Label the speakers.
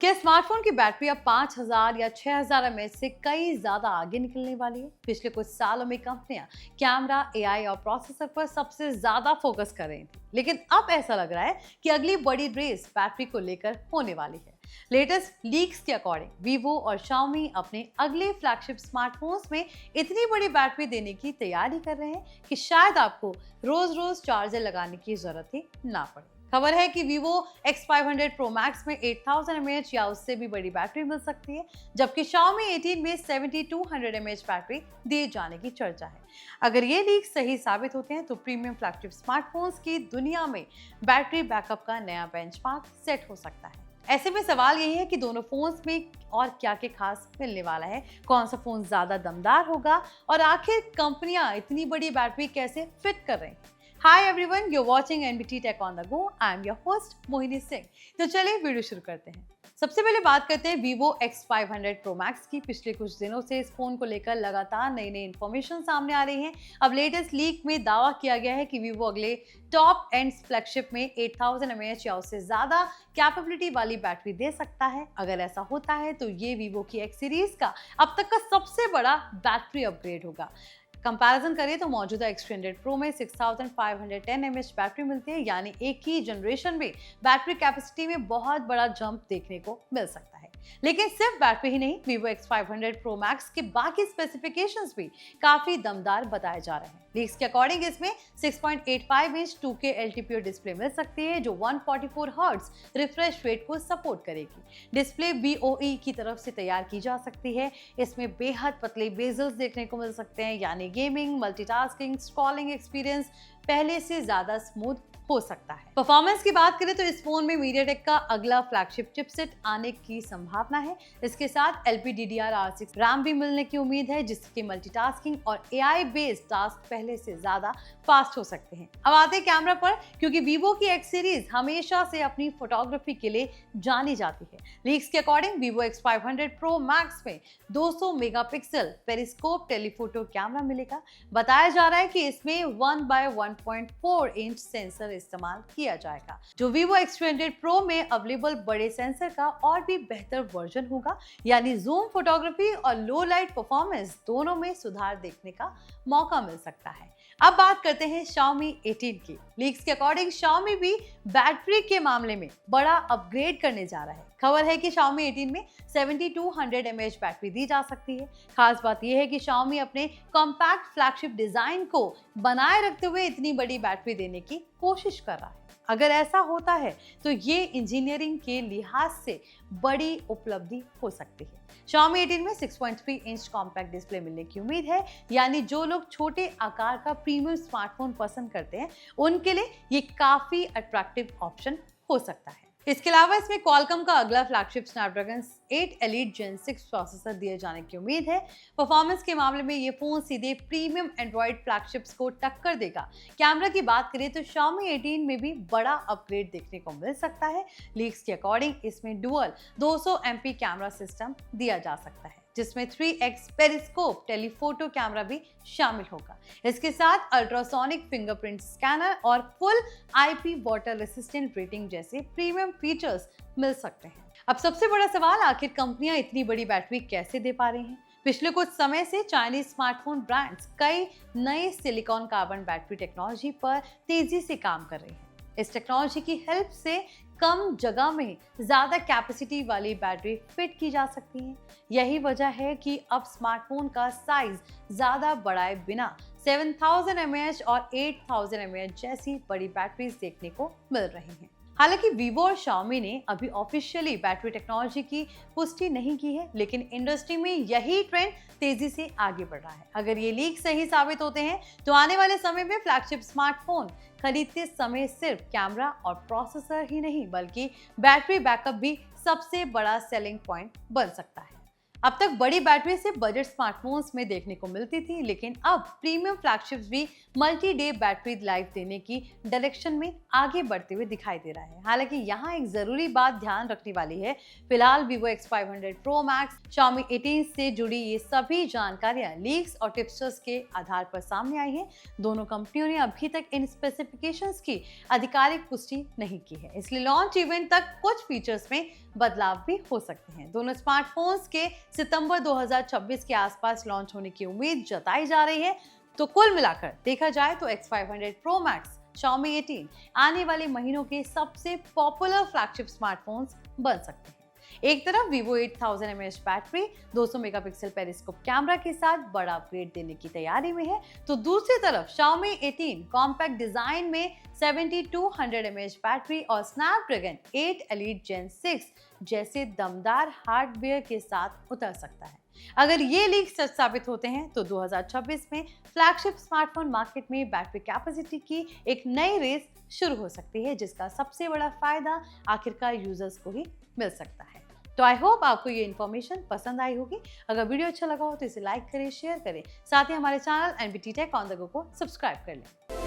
Speaker 1: क्या स्मार्टफोन की बैटरी अब 5000 या 6000 एमएच से कई ज्यादा आगे निकलने वाली है? पिछले कुछ सालों में कंपनियां कैमरा, एआई और प्रोसेसर पर सबसे ज्यादा फोकस कर रही थी, लेकिन अब ऐसा लग रहा है कि अगली बड़ी रेस बैटरी को लेकर होने वाली है। लेटेस्ट लीक्स के अकॉर्डिंग वीवो और शाओमी अपने अगले फ्लैगशिप स्मार्टफोन्स में इतनी बड़ी बैटरी देने की तैयारी कर रहे हैं कि शायद आपको रोज रोज चार्जर लगाने की जरूरत ही ना पड़े। खबर है कि Vivo X500 Pro Max में 8000 mAh या उससे भी बड़ी बैटरी मिल सकती है, जबकि Xiaomi 18 में 7200 mAh बैटरी दिए जाने की चर्चा है। अगर ये लीक सही साबित होते हैं तो प्रीमियम फ्लैगशिप स्मार्टफोन्स की दुनिया में बैटरी बैकअप का नया बेंचमार्क सेट हो सकता है। ऐसे में सवाल यही है कि दोनों फोन्स में और क्या क्या खास मिलने वाला है, कौन सा फोन ज्यादा दमदार होगा और आखिर कंपनियां इतनी बड़ी बैटरी कैसे फिट कर रही हैं। Hi everyone, you're watching NBT Tech on the Go. I'm your host Mohini Singh. तो चलिए वीडियो शुरू करते हैं। सबसे पहले बात करते हैं Vivo X500 Pro Max की। पिछले कुछ दिनों से इस फोन को लेकर लगातार नई नई इंफॉर्मेशन सामने आ रही हैं। अब लेटेस्ट लीक में दावा किया गया है कि Vivo अगले टॉप एंड फ्लैगशिप में 8000 mAh या उससे ज्यादा कैपेबिलिटी वाली बैटरी दे सकता है। अगर ऐसा होता है तो ये Vivo की X सीरीज का अब तक का सबसे बड़ा बैटरी अपग्रेड होगा। कंपैरिजन करें तो मौजूदा X300 Pro में 6510 mAh बैटरी मिलती है, यानी एक ही जनरेशन में बैटरी कैपेसिटी में बहुत बड़ा जंप देखने को मिल सकता है। लेकिन सिर्फ बैटरी ही नहीं, Vivo X500 Pro Max के बाकी स्पेसिफिकेशंस भी काफी दमदार बताए जा रहे हैं। लीक्स के अकॉर्डिंग इसमें 6.85 इंच 2K LTPO डिस्प्ले मिल सकती है जो 144 हर्ट्ज रिफ्रेश रेट को सपोर्ट करेगी। डिस्प्ले BOE की तरफ से तैयार की जा सकती है। इसमें बेहद पतले बेजल्स देखने को मिल सकते हैं, यानी गेमिंग, मल्टीटास्किंग, स्क्रॉलिंग एक्सपीरियंस पहले से ज्यादा स्मूथ हो सकता है। परफॉर्मेंस की बात करें तो इस फोन में MediaTek का अगला फ्लैगशिप चिपसेट आने की संभावना है। इसके साथ LPDDR6 रैम भी मिलने की उम्मीद है, जिसके मल्टीटास्किंग और AI बेस्ड टास्क पहले से ज्यादा फास्ट हो सकते हैं। अब आते हैं कैमरा पर, क्योंकि Vivo की X सीरीज हमेशा से अपनी फोटोग्राफी के लिए जानी जाती है। लीक्स के according Vivo X500 Pro Max में 200 मेगापिक्सल पेरिस्कोप टेलीफोटो कैमरा मिलेगा। बताया जा रहा है कि इसमें 1/1.4 इंच सेंसर इस्तेमाल किया जाएगा, जो Vivo X300 Pro में अवेलेबल बड़े सेंसर का और भी बेहतर वर्जन होगा, यानी जूम फोटोग्राफी और लो लाइट परफॉर्मेंस दोनों में सुधार देखने का मौका मिल सकता है। अब बात करते हैं Xiaomi 18 की। लीक्स के अकॉर्डिंग Xiaomi भी बैटरी के मामले में बड़ा अपग्रेड करने जा रहा है। खबर है कि Xiaomi 18 में 7200 mAh बैटरी दी जा सकती है। खास बात यह है कि Xiaomi अपने कॉम्पैक्ट फ्लैगशिप डिजाइन को बनाए रखते हुए इतनी बड़ी बैटरी देने की कोशिश कर रहा है। अगर ऐसा होता है तो ये इंजीनियरिंग के लिहाज से बड़ी उपलब्धि हो सकती है। Xiaomi 18 में 6.3 इंच कॉम्पैक्ट डिस्प्ले मिलने की उम्मीद है, यानी जो लोग छोटे आकार का प्रीमियम स्मार्टफोन पसंद करते हैं उनके लिए ये काफी अट्रैक्टिव ऑप्शन हो सकता है। इसके अलावा इसमें Qualcomm का अगला flagship Snapdragon 8 Elite Gen 6 processor दिए जाने की उम्मीद है। परफॉर्मेंस के मामले में ये फोन सीधे प्रीमियम एंड्रॉइड फ्लैगशिप्स को टक्कर देगा। कैमरा की बात करें तो Xiaomi 18 में भी बड़ा अपग्रेड देखने को मिल सकता है। लीक्स के अकॉर्डिंग इसमें डुअल 200 MP कैमरा सिस्टम दिया जा सकता है, जिसमें 3x पेरिस्कोप टेलीफोटो कैमरा भी शामिल होगा। इसके साथ अल्ट्रासोनिक फिंगरप्रिंट स्कैनर और full IP water resistant rating जैसे प्रीमियम फीचर्स मिल सकते हैं। अब सबसे बड़ा सवाल, आखिर कंपनियां इतनी बड़ी बैटरी कैसे दे पा रही हैं? पिछले कुछ समय से चाइनीज स्मार्टफोन ब्रांड्स कई नए सिलिकॉन कार्बन बैटरी टेक्नोलॉजी पर तेजी से काम कर रहे हैं। इस टेक्नोलॉजी की हेल्प से कम जगह में ज्यादा कैपेसिटी वाली बैटरी फिट की जा सकती है। यही वजह है कि अब स्मार्टफोन का साइज ज्यादा बढ़ाए बिना 7000 mAh और 8000 mAh जैसी बड़ी बैटरीज देखने को मिल रही हैं। हालांकि Vivo और Xiaomi ने अभी ऑफिशियली बैटरी टेक्नोलॉजी की पुष्टि नहीं की है, लेकिन इंडस्ट्री में यही ट्रेंड तेजी से आगे बढ़ रहा है। अगर ये लीक सही साबित होते हैं तो आने वाले समय में फ्लैगशिप स्मार्टफोन खरीदते समय सिर्फ कैमरा और प्रोसेसर ही नहीं, बल्कि बैटरी बैकअप भी सबसे बड़ा सेलिंग पॉइंट बन सकता है। अब तक बड़ी बैटरी से बजट स्मार्टफोन्स में देखने को मिलती थी, लेकिन अब प्रीमियम फ्लैगशिप्स भी मल्टी डे बैटरी लाइफ देने की डायरेक्शन में आगे बढ़ते हुए दिखाई दे रहा है। हालांकि यहाँ एक जरूरी बात ध्यान रखने वाली है। फिलहाल Vivo X500 Pro Max, Xiaomi 18 से जुड़ी ये सभी जानकारियां लीक्स और टिप्सर्स के आधार पर सामने आई हैं। दोनों कंपनियों ने अभी तक इन स्पेसिफिकेशंस की आधिकारिक पुष्टि नहीं की है, इसलिए लॉन्च इवेंट तक कुछ फीचर्स में बदलाव भी हो सकते हैं। दोनों स्मार्टफोन्स के सितंबर 2026 के आसपास लॉन्च होने की उम्मीद जताई जा रही है। तो कुल मिलाकर देखा जाए तो X500 Pro Max, Xiaomi 18 आने वाले महीनों के सबसे पॉपुलर फ्लैगशिप स्मार्टफोन्स बन सकते हैं। एक तरफ Vivo 8000 mAh battery 200 megapixel periscope camera के साथ बड़ा अपग्रेड देने की तैयारी में है, तो दूसरी तरफ Xiaomi 18 कॉम्पैक्ट डिजाइन में 7200 mAh बैटरी और Snapdragon 8 Elite Gen 6 जैसे दमदार हार्डवेयर के साथ उतर सकता है। अगर ये लीक सच साबित होते हैं तो 2026 में फ्लैगशिप स्मार्टफोन मार्केट में बैटरी कैपेसिटी की एक नई रेस शुरू हो सकती है, जिसका सबसे बड़ा फायदा आखिरकार यूजर्स को ही मिल सकता है। तो आई होप आपको ये इन्फॉर्मेशन पसंद आई होगी। अगर वीडियो अच्छा लगा हो तो इसे लाइक करें, शेयर करें, साथ ही हमारे channel NBT Tech on the Go को सब्सक्राइब कर लें।